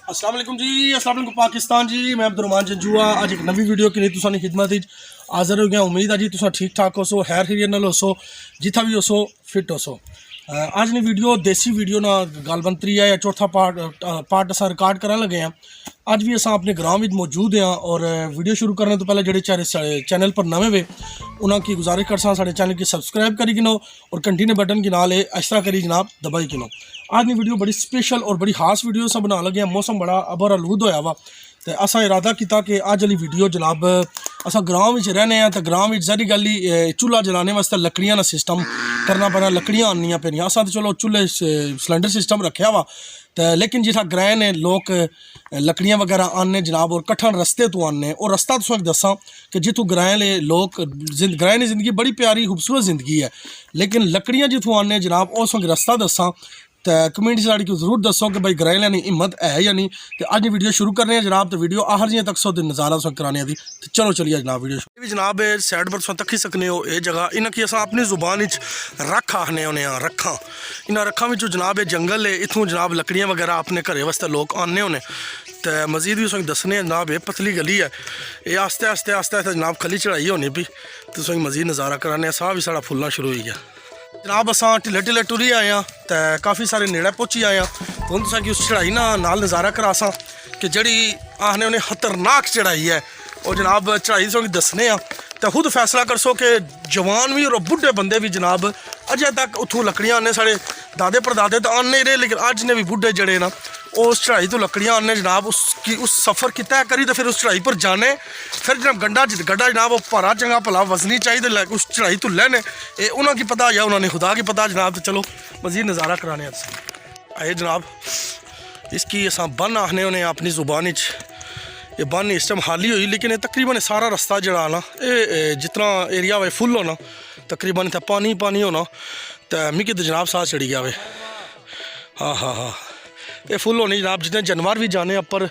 अस्सलाम वालेकुम जी, अस्सलाम वालेकुम पाकिस्तान जी। मैं अब्दुर्रहमान जंजुआ अज एक नवी वीडियो की तुसानी खिदमत हाज़र हो गया। उम्मीद है जी तुसा ठीक ठाक होसो, हैर खैरियत नाल होसो, जिथा भी होसो फिट होसो। अज नी वीडियो देसी वीडियो ना गलबंतरी है या चौथा पार्ट अस रिकॉर्ड करन लगे हैं। अज भी अस अपने ग्राम में मौजूद हैं और वीडियो शुरू करने तो पहले जो चैनल पर नवे वे उन्होंने गुजारिश कर साढ़े चैनल की सबसक्राइब करी गिनो और कंटिन्यू बटन के नाल इस तरह करी जनाब दबाई गिनो। आज की वीडियो बड़ी स्पेशल और बड़ी खास वीडियो अस बना लगे। मौसम बड़ा अबर आलूद होया वा तो असा इरादा किया कि अज वाली वीडियो जनाब अस गाँव में रहने तो गाँव में सारी गल ही चूल्हा जलाने वास्ते लकड़ियां का सिस्टम करना पैना, लकड़ियां आनिया पैनिया। असा तो चलो चूल्हे सिलेंडर सिस्टम रखा वा तो लेकिन जिथा ग्रह ने लोग लकड़ियां वगैरह आने जनाब और कट्ठन रस्ते तो आने और रस्ता तुसें दसा कि जितों ग्रह ले लोग ग्रह ने जिंदगी बड़ी प्यारी खूबसूरत जिंदगी है, लेकिन लकड़ियां जितों आने जनाब उस वक्त रस्ता दसा तो कमेंट साड़ी को जरूर दसो कि भाई ग्रह लैनी हिम्मत है या नहीं। तो अज वीडियो शुरू करने हैं जनाब। तो वीडियो आखिर जियां तक सो नज़ारा तुसें कराने दी। तो चलो चलिए जनाब वीडियो भी जनाब साइड पर तुसें तक्की सकने हो। ये जगह इन्हें कि अस अपनी जुबान रख आखने होने रखा। इन्होंने रखा में जनाब जंगल है, इतों जनाब लकड़ियां वगैरह अपने घरें वास्ते लोग आने होने। तो मजीद भी तुसें दसने जनाब ये पतली गली है, ये आस्ते आस्ते आस्ते आस्ते जनाब खली चढ़ाई होनी भी तो तुसें मजीद नज़ारा कराने। साह भी साढ़ा फुलना शुरू हो गया जनाब। अस ढिले ढिले टुरी आए हैं तो काफ़ी सारे नेड़े पहुँची आए हैं। तो हूँ तुसें कि उस चढ़ाई नाल नज़ारा करासा कि जड़ी आखने उन्हें खतरनाक चढ़ाई है और जनाब चढ़ाई तुसें दसने तो खुद फैसला कर सो कि जवान भी और बुढ़े बंदे भी जनाब अजें तक उतों लकड़ियां आने। साढ़े दादे परदादे तो आने रहे, लेकिन अज ने भी बुढ़े जड़े ना उस चढ़ाई तो लकड़ियां आने जनाब उस सफ़र की तय करी तो फिर उस चढ़ाई पर जाने। फिर जनाब गड्ढा जनाब वो भारा चंगा भला वजनी चाहिए उस चढ़ाई तो लैने। ये उन्होंने की पता या उन्होंने खुदा की पता जनाब। तो चलो मजीद नज़ारा कराने आए जनाब। इसकी अस बन आखने होने अपनी जुबान ये बन इस टाइम खाली हुई, लेकिन ये तकरीबन सारा रस्ता जड़ा ना ये जितना एरिया वे फुल होना तकरीबन इतना पानी पानी होना। तो मिगी तो जनाब साह चढ़ी गया वे। हाँ हाँ हाँ ये फुल होनी जनाब। जितने जानवर भी जाने अपर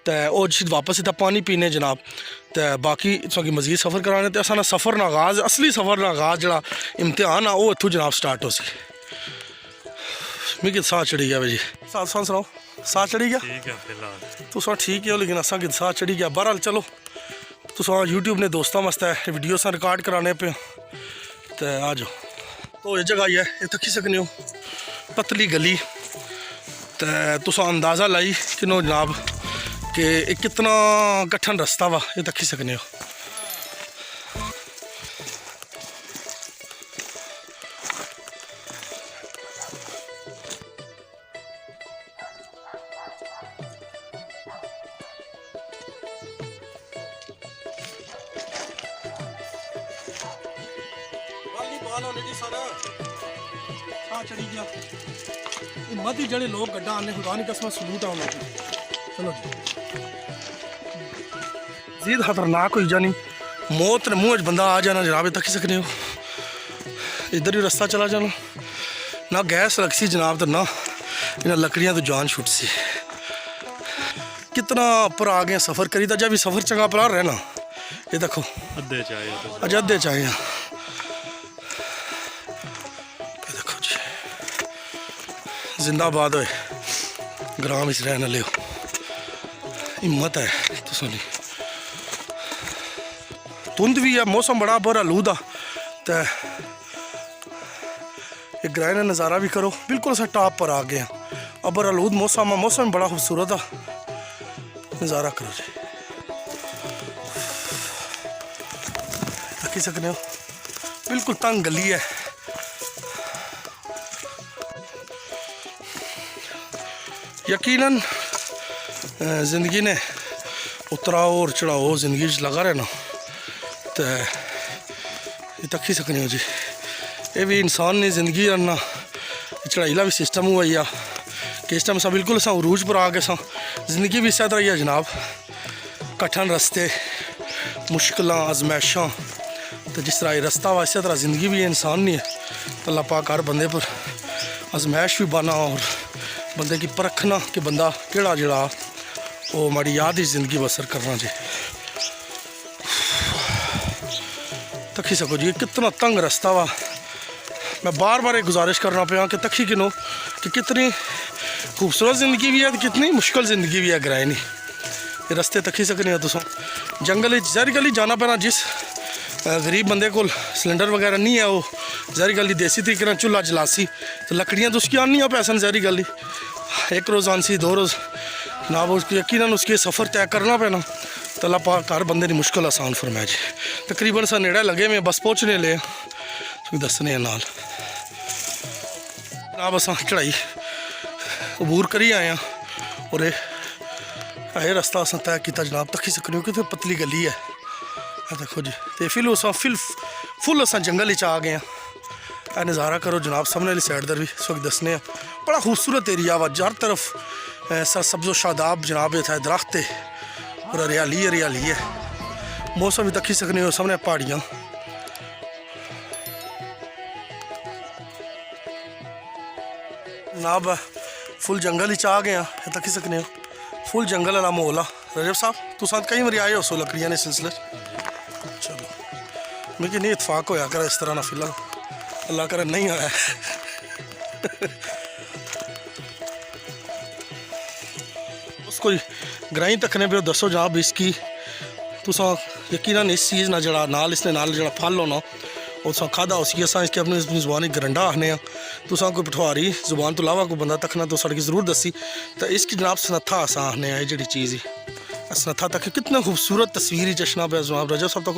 तो वह वापस इतना पानी पीने जनाब। तो बाकी तुसें मजीद सफ़र कराने तो असा सफ़र ना आगाज़ असली सफ़र ना आगाज़ जड़ा इम्तिहान आ वो इत्थों जनाब स्टार्ट हो सी। मिगी साह चढ़ी गया जी। साथ सुनाओ साह चढ़ी गया तुस ठीक है, लेकिन असा कि साह चढ़ी गया। बहरहाल चलो तुस यूट्यूब ने दोस्तों वास्ते वीडियो अस रिकॉर्ड कराने पे तो आ जाओ। तो ये जगह है ये तक्की सकने हो पतली गली। तो तुस अंदाज़ा लाई किनो जनाब कि कितना कठिन रस्ता वा ये तक्की सकने हो। चढ़ी गया हिम्मत ही जड़े लोग गड्ढा आने खुदा नहीं कसम सलूट आ। चलो जीद खतरनाक हो जानी मौत ने मुँह बंदा आ जाना जनाब तक ही सकने हो। इधर ही रास्ता चला जाना ना गैस लग सी जनाब तो ना इन्हें लकड़ियां तो जान छुट सी। कितना ऊपर आ गए सफ़र करी था जब भी सफ़र चंगा परा रहना। ये देखो अद्धे चाहे जिंदाबाद होए ग्राम में रहने लियो हिम्मत है तुसों दी। धुंध भी है मौसम बड़ा बुरा आलूदा तो ये ग्रह ने नज़ारा भी करो। बिल्कुल अस टॉप पर आ गए अबर आलूद मौसम मौसम बड़ा खूबसूरत है नज़ारा करो जी। तकी सकने हो बिल्कुल तंग गली है। यकीनन ज़िंदगी ने उतराव और चढ़ाओ ज़िंदगी लगा रहना तो ये तक ही सकने हो जी। ये भी इंसान ने ज़िंदगी करना चढ़ाई का भी सिस्टम हुआ या कि इस टाइम सा बिल्कुल अस उरूज पर आ गए सा। ज़िंदगी भी इस तरह ही है जनाब, कठिन रस्ते मुश्किल आजमाइशा। तो जिस तरह ये रास्ता वा इस तरह ज़िंदगी भी इंसान नहीं है। तो अल्लाह पाक हर बंदे पर आजमाइश भी बना और बंदे की परखना कि बंदा केड़ा जड़ा वो माड़ी याद ही ज़िंदगी बसर करना जी। तकी सको जी कितना तंग रास्ता वा। मैं बार बार एक गुजारिश करना पाया कि तकी किनो कि कितनी खूबसूरत ज़िंदगी भी है, कितनी मुश्किल ज़िंदगी भी है ग्राइनी। ये रस्ते तक ही सकने हो तुम जंगल जहरी गली जाना पैना। जिस गरीब बंदे को सिलेंडर वगैरह नहीं है वो जहरी गली देसी तरीके ना चूल्हा जलासी तो लकड़ियाँ तो उसकी आनी पैसन जहरी गली एक रोज़ आनसी 2 रोज़ ना वो यकीनन उसके सफ़र तय करना पैना। तो अल्लाह पाक हर बंदे की मुश्किल आसान फरमाए जी। तकरीबन सा नेड़े लगे में बस पहुँचने ले दसने नाल जनाब अस चढ़ाई अबूर करी आए हैं और ये रास्ता अस तय किया जनाब तक्की सकने हो कि पतली गली है देखो जी। तो फिर फुल अस जंगल आ गए हैं। यह नज़ारा करो जनाब सामने वाली साइड दर भी इस वक्त दसने बड़ा खूबसूरत एरिया वा हर तरफ सब्ज़ो शादाब जनाब इतना दरख्त है और हरियाली हरियाली है। मौसम भी तक्की सकने हो सामने पहाड़ियाँ जनाब फुल जंगल आ गए हैं तक्की सकने हो फुल जंगल वाला माहौल आ। रजब साहब तुम कई बार आए हो सो लकड़ियाँ ने सिलसिले चलो मिगी नहीं इतफाक होया कर इस तरह ना फिलहाल अल्लाह करे नहीं होया उसको ग्राई तकने पे दसो जनाब इसकी तुसा यकीनन इस चीज़ ना जड़ा नाल इसने नाल जड़ा फल होना उस खादा उसी अस इसके अपनी जुबान गरंडा आखने तुसा कोई पठवारी जुबान तो अलावा कोई बंदा तकना तो सड़की ज़रूर दसी तो इसकी जनाब सनत्था अस आखने जी चीज़ ही सनत्था तक कितना खूबसूरत तस्वीर ही चशना पे जनाब रजब साहब तक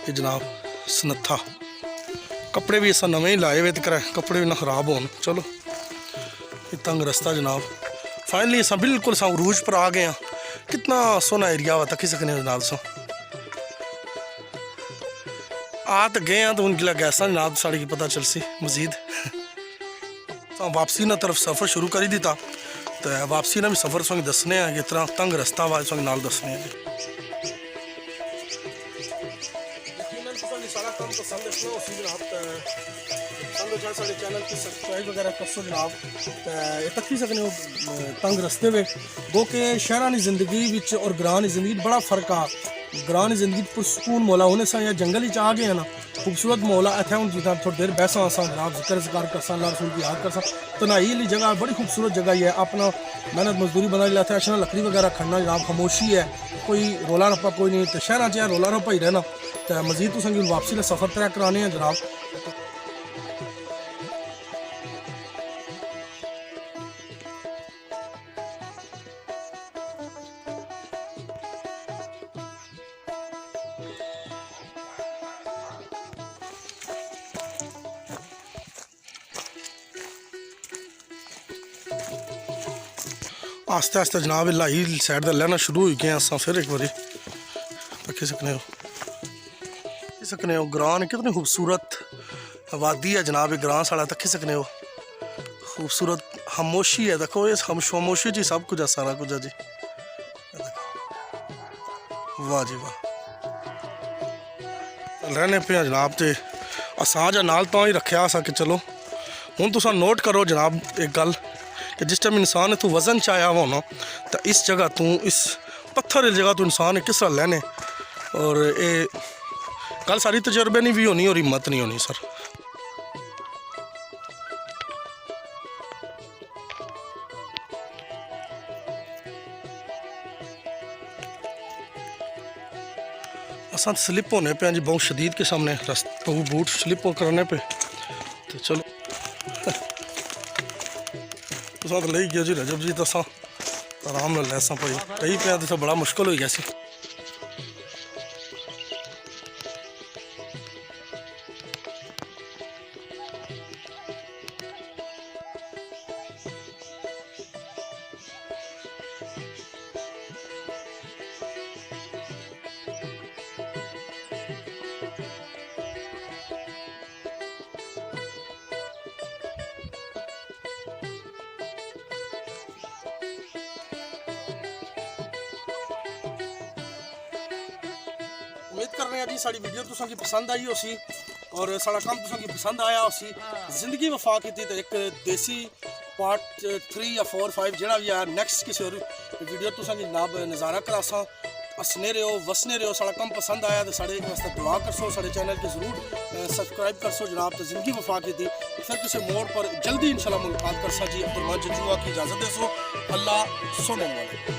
ये जनाब सनत्था कपड़े भी अस नवे ही लाए हुए तो कपड़े भी ना खराब हो। चलो ये तंग रस्ता जनाब फाइनली अस बिल्कुल उरूज पर आ गए हैं। कितना सोहना एरिया वा तकी सकने जनाब सो आ तो गए हैं तो उनकी गैसा जनाब साड़ी की पता चल सी मजीद वापसी ना तरफ सफ़र शुरू कर ही दिता तो वापसी ना भी सफ़र संग दसने हैं कि तरह तंग रस्ता वा संग नाल दसने हैं। चैनल की सब्सक्राइब वगैरह करसो जनाब तकी सकने तंग रस्ते में गो के शहर की जिंदगी और ग्रां की जिंदगी बड़ा फर्क आ। ग्रां की जिंदगी पुरसकून मौला होने से या जंगल ही आ गए हैं ना खूबसूरत मौला इतना हूँ जितना थोड़ी देर बैसा असा जनाब जिक्र ज़िकार करसा अल्लाह रसूल की याद करसा तो ना ये जगह बड़ी खूबसूरत जगह ही है। अपना मेहनत मजदूरी बना लाता है लकड़ी वगैरह खड़ना जनाब खामोशी है कोई रोला रप्पा कोई नहीं। तो शहर च रोला रप्पा ही रहना तो मजीद तुसें वापसी का सफ़र तय कराने हैं जनाब। आस्ते आस्ते जनाब लाई साइड का लहना शुरू हो गए अस फिर एक बार तकी सकने हो ग्रां कितनी खूबसूरत वादी है जनाब। ग्रां साढ़ा तकी सकने हो खूबसूरत खामोशी है देखो ये खामोशी जी सब कुछ है सारा कुछ है जी। वाह जी वाह रहने पे जनाब तो असां जा नाल तो ही रखा असा कि चलो हूँ तुसा नोट करो जनाब एक गल कि जिस टाइम इंसान तू वज़न चाया होना तो इस जगह तू इस पत्थर जगह तू इंसान किस तरह लैने और ये गल सारी तजर्बे नहीं भी होनी और हिम्मत नहीं होनी सर। असा स्लिप होने पे जी बहुत शदीद के सामने बूट स्लिप करने पे तो चलो तो ले गया जी रजब जी तो अस आराम नाल लैसा भाई कई पे तो बड़ा मुश्किल हो गया सी। उम्मीद कर रहे हैं जी साड़ी वीडियो तुसां की पसंद आई होसी और साड़ा काम तुसां की पसंद आया होसी। जिंदगी वफा की तो एक देसी पार्ट 3 या 4 5 जो भी है नैक्सट किसी और वीडियो तुसां की जनाब नज़ारा करासा हसने रहो वसने रहो। साड़ा काम पसंद आया तो साढ़े वास्ते दुआ करसो साढ़े चैनल के जरूर सब्सक्राइब करसो जनाब। तो जिंदगी वफा की फिर किसी मोड़ पर जल्दी इंशाल्लाह मुलाकात कर सा जी। अब्दुर्रहमान जंजुआ की इजाज़त दे सो। अल्लाह सोने वाले।